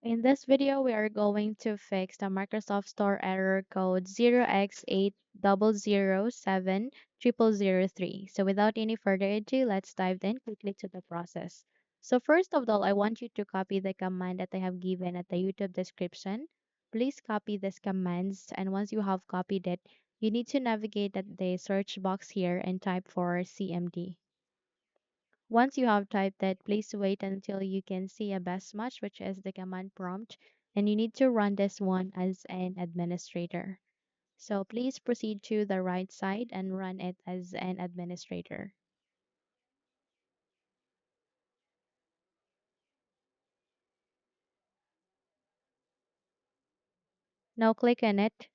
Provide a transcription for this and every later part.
In this video, we are going to fix the Microsoft Store error code 0x80070003. So without any further ado, let's dive in quickly to the process. So first of all, I want you to copy the command that I have given at the YouTube description. Please copy these commands, and once you have copied it, you need to navigate at the search box here and type for CMD. Once you have typed that, please wait until you can see a best match, which is the command prompt, and you need to run this one as an administrator. So please proceed to the right side and run it as an administrator. Now click on it.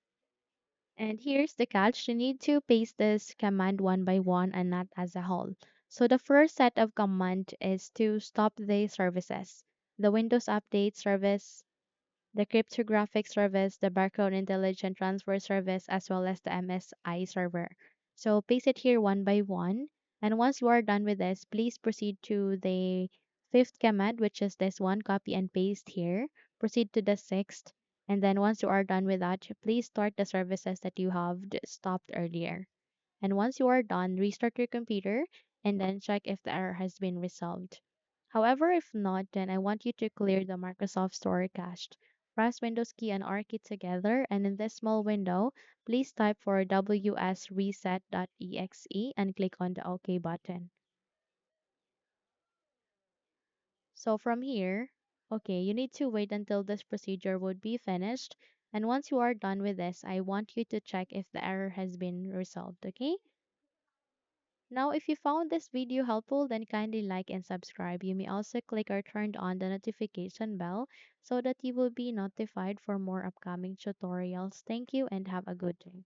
And here's the catch. You need to paste this command one by one and not as a whole. So the first set of command is to stop the services. The Windows Update service, the cryptographic service, the barcode intelligent transfer service, as well as the MSI server. So paste it here one by one. And once you are done with this, please proceed to the fifth command, which is this one, copy and paste here. Proceed to the sixth. And then once you are done with that, please start the services that you have stopped earlier. And once you are done, restart your computer and then check if the error has been resolved. However, if not, then I want you to clear the Microsoft Store cache. Press Windows key and R key together, and in this small window, please type for wsreset.exe and click on the OK button. So from here, okay, you need to wait until this procedure would be finished. And once you are done with this, I want you to check if the error has been resolved, okay? Now, if you found this video helpful, then kindly like and subscribe. You may also click or turn on the notification bell so that you will be notified for more upcoming tutorials. Thank you and have a good day.